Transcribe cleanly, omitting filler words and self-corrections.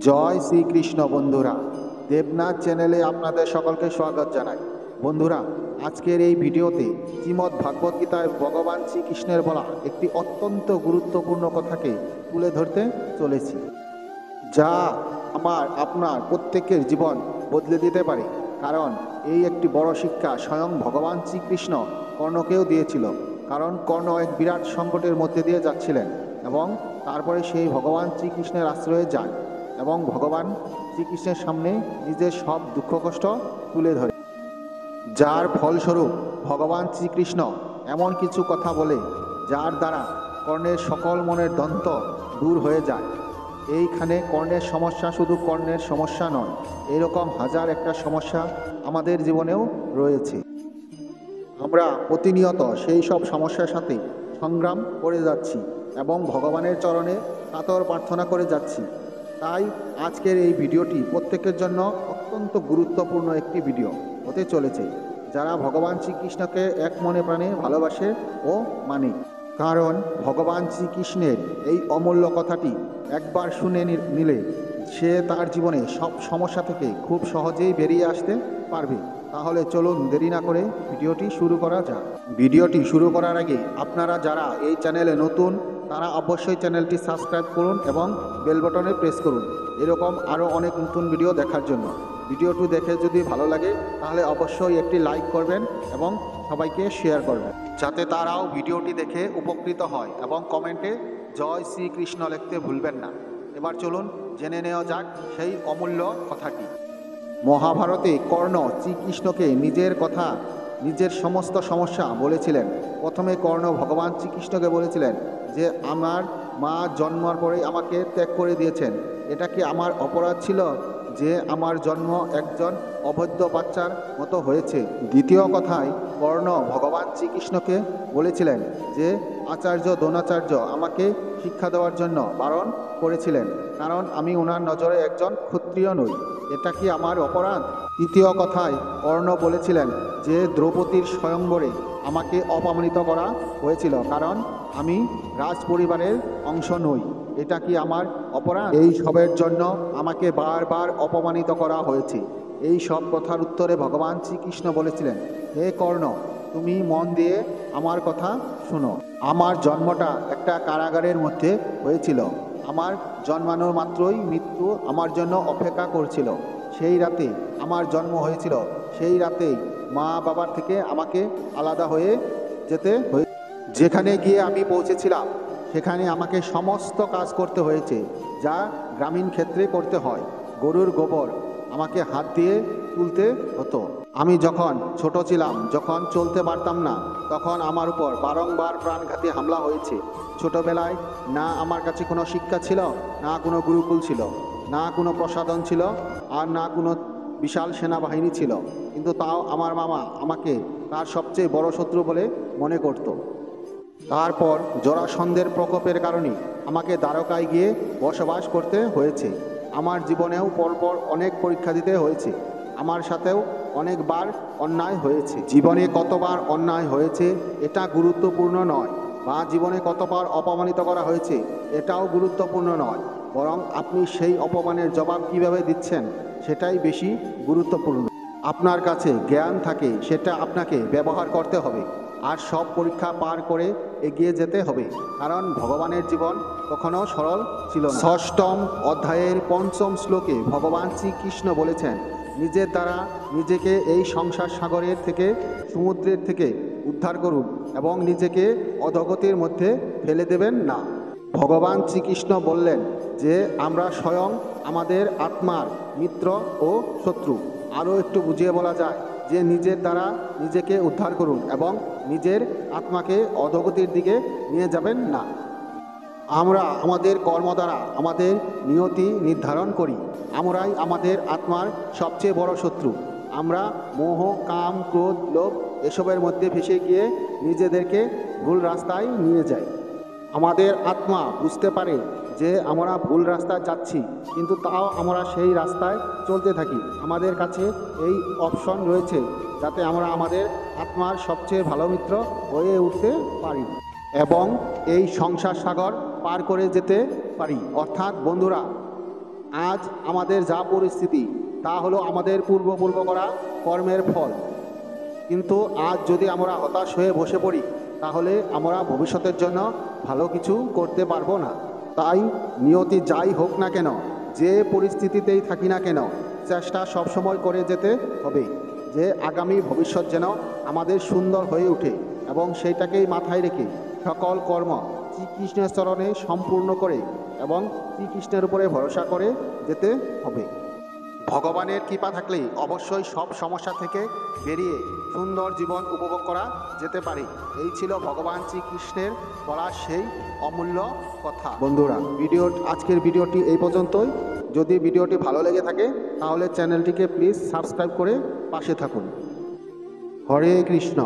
জয় শ্রীকৃষ্ণ বন্ধুরা, দেবনাথ চ্যানেলে আপনাদের সকলকে স্বাগত জানাই। বন্ধুরা, আজকের এই ভিডিওতে শ্রীমদ্ ভাগবত গীতায় ভগবান শ্রীকৃষ্ণের বলা একটি অত্যন্ত গুরুত্বপূর্ণ কথাকে তুলে ধরতে চলেছি, যা আপনার প্রত্যেকের জীবন বদলে দিতে পারে। কারণ এই একটি বড় শিক্ষা স্বয়ং ভগবান শ্রীকৃষ্ণ কর্ণকেও দিয়েছিল। কারণ কর্ণ এক বিরাট সংকটের মধ্যে দিয়ে যাচ্ছিলেন এবং তারপরে সেই ভগবান শ্রীকৃষ্ণের আশ্রয়ে যায় এবং ভগবান শ্রীকৃষ্ণের সামনে নিজের সব দুঃখ কষ্ট তুলে ধরে, যার ফলস্বরূপ ভগবান শ্রীকৃষ্ণ এমন কিছু কথা বলে যার দ্বারা কর্ণের সকল মনের দ্বন্দ্ব দূর হয়ে যায়। এইখানে কর্ণের সমস্যা শুধু কর্ণের সমস্যা নয়, এরকম হাজার একটা সমস্যা আমাদের জীবনেও রয়েছে। আমরা প্রতিনিয়ত সেই সব সমস্যার সাথে সংগ্রাম করে যাচ্ছি এবং ভগবানের চরণে কাতর প্রার্থনা করে যাচ্ছি। তাই আজকের এই ভিডিওটি প্রত্যেকের জন্য অত্যন্ত গুরুত্বপূর্ণ একটি ভিডিও হতে চলেছে, যারা ভগবান শ্রীকৃষ্ণকে এক মনে প্রাণে ভালোবাসে ও মানে। কারণ ভগবান শ্রীকৃষ্ণের এই অমূল্য কথাটি একবার শুনে নিলে সে তার জীবনে সব সমস্যা থেকে খুব সহজেই বেরিয়ে আসতে পারবে। তাহলে চলুন দেরি না করে ভিডিওটি শুরু করা যাক। ভিডিওটি শুরু করার আগে আপনারা যারা এই চ্যানেলে নতুন, তারা অবশ্যই চ্যানেলটি সাবস্ক্রাইব করুন এবং বেল বাটনে প্রেস করুন এরকম আরও অনেক নতুন ভিডিও দেখার জন্য। ভিডিওটি দেখে যদি ভালো লাগে তাহলে অবশ্যই একটি লাইক করবেন এবং সবাইকে শেয়ার করবেন, যাতে তারাও ভিডিওটি দেখে উপকৃত হয় এবং কমেন্টে জয় শ্রীকৃষ্ণ লিখতে ভুলবেন না। এবার চলুন জেনে নেওয়া যাক সেই অমূল্য কথাটি। মহাভারতে কর্ণ শ্রীকৃষ্ণকে নিজের কথা, নিজের সমস্ত সমস্যা বলেছিলেন। প্রথমে কর্ণ ভগবান শ্রীকৃষ্ণকে বলেছিলেন যে আমার মা জন্মার পরে আমাকে ত্যাগ করে দিয়েছেন। এটা কি আমার অপরাধ ছিল যে আমার জন্ম একজন অবৈধ বাচ্চার মতো হয়েছে? দ্বিতীয় কথায় কর্ণ ভগবান শ্রীকৃষ্ণকে বলেছিলেন যে আচার্য দ্রোণাচার্য আমাকে শিক্ষা দেওয়ার জন্য বারণ করেছিলেন, কারণ আমি ওনার নজরে একজন ক্ষত্রিয় নই। এটা কি আমার অপরাধ? তৃতীয় কথায় কর্ণ বলেছিলেন যে দ্রৌপদীর স্বয়ংবরে আমাকে অপমানিত করা হয়েছিল, কারণ আমি রাজ পরিবারের অংশ নই। এটা কি আমার অপরাধ? এই সবের জন্য আমাকে বারবার অপমানিত করা হয়েছে। এই সব কথার উত্তরে ভগবান শ্রীকৃষ্ণ বলেছিলেন, হে কর্ণ, তুমি মন দিয়ে আমার কথা শুনো। আমার জন্মটা একটা কারাগারের মধ্যে হয়েছিল। আমার জন্মানোর মাত্রই মৃত্যু আমার জন্য অপেক্ষা করছিল। সেই রাতে আমার জন্ম হয়েছিল, সেই রাতেই মা বাবার থেকে আমাকে আলাদা হয়ে যেতে হয়েছে। যেখানে গিয়ে আমি পৌঁছেছিলাম সেখানে আমাকে সমস্ত কাজ করতে হয়েছে, যা গ্রামীণ ক্ষেত্রে করতে হয়। গরুর গোবর আমাকে হাত দিয়ে তুলতে হতো। আমি যখন ছোট ছিলাম, যখন চলতে পারতাম না, তখন আমার উপর বারংবার প্রাণঘাতী হামলা হয়েছে। ছোটবেলায় না আমার কাছে কোনো শিক্ষা ছিল, না কোনো গুরুকুল ছিল, না কোনো প্রসাধন ছিল, আর না কোনো বিশাল সেনাবাহিনী ছিল, কিন্তু তাও আমার মামা আমাকে তার সবচেয়ে বড় শত্রু বলে মনে করত। তারপর জরাসন্ধের প্রকোপের কারণে আমাকে দ্বারকায় গিয়ে বসবাস করতে হয়েছে। আমার জীবনেও পরপর অনেক পরীক্ষা দিতে হয়েছে। আমার সাথেও অনেকবার অন্যায় হয়েছে। জীবনে কতবার অন্যায় হয়েছে এটা গুরুত্বপূর্ণ নয়, বা জীবনে কতবার অপমানিত করা হয়েছে এটাও গুরুত্বপূর্ণ নয়, বরং আপনি সেই অপমানের জবাব কিভাবে দিচ্ছেন সেটাই বেশি গুরুত্বপূর্ণ। আপনার কাছে জ্ঞান থাকে, সেটা আপনাকে ব্যবহার করতে হবে আর সব পরীক্ষা পার করে এগিয়ে যেতে হবে, কারণ ভগবানের জীবন কখনো সরল ছিল না। ষষ্ঠম অধ্যায়ের পঞ্চম শ্লোকে ভগবান শ্রীকৃষ্ণ বলেছেন, নিজের দ্বারা নিজেকে এই সংসার সাগরের থেকে, সমুদ্রের থেকে উদ্ধার করুন এবং নিজেকে অধগতির মধ্যে ফেলে দেবেন না। ভগবান শ্রীকৃষ্ণ বললেন যে আমরা স্বয়ং আমাদের আত্মার মিত্র ও শত্রু। আরও একটু বুঝিয়ে বলা যায় যে নিজের দ্বারা নিজেকে উদ্ধার করুন এবং নিজের আত্মাকে অধোগতির দিকে নিয়ে যাবেন না। আমরা আমাদের কর্ম দ্বারা আমাদের নিয়তি নির্ধারণ করি। আমরাই আমাদের আত্মার সবচেয়ে বড় শত্রু। আমরা মোহ, কাম, ক্রোধ, লোভ এসবের মধ্যে ফেসে গিয়ে নিজেদেরকে ভুল রাস্তায় নিয়ে যাই। আমাদের আত্মা বুঝতে পারে যে আমরা ভুল রাস্তায় যাচ্ছি, কিন্তু তাও আমরা সেই রাস্তায় চলতে থাকি। আমাদের কাছে এই অপশন রয়েছে যাতে আমরা আমাদের আত্মার সবচেয়ে ভালো মিত্র হয়ে উঠতে পারি এবং এই সংসার সাগর পার করে যেতে পারি। অর্থাৎ বন্ধুরা, আজ আমাদের যা পরিস্থিতি তা হলো আমাদের পূর্ব করা কর্মের ফল। কিন্তু আজ যদি আমরা হতাশ হয়ে বসে পড়ি তাহলে আমরা ভবিষ্যতের জন্য ভালো কিছু করতে পারবো না। তাই নিয়তি যাই হোক না কেন, যে পরিস্থিতিতেই থাকি না কেন, চেষ্টা সবসময় করে যেতে হবে যে আগামী ভবিষ্যৎ যেন আমাদের সুন্দর হয়ে ওঠে, এবং সেইটাকেই মাথায় রেখে সকল কর্ম শ্রীকৃষ্ণের চরণে সম্পূর্ণ করে এবং শ্রীকৃষ্ণের উপরে ভরসা করে যেতে হবে। ভগবানের কৃপা থাকলেই অবশ্যই সব সমস্যা থেকে বেরিয়ে সুন্দর জীবন উপভোগ করা যেতে পারে। এই ছিল ভগবান শ্রীকৃষ্ণের বলা সেই অমূল্য কথা। বন্ধুরা, আজকের ভিডিওটি এই পর্যন্তই। যদি ভিডিওটি ভালো লেগে থাকে তাহলে চ্যানেলটিকে প্লিজ সাবস্ক্রাইব করে পাশে থাকুন। হরে কৃষ্ণ।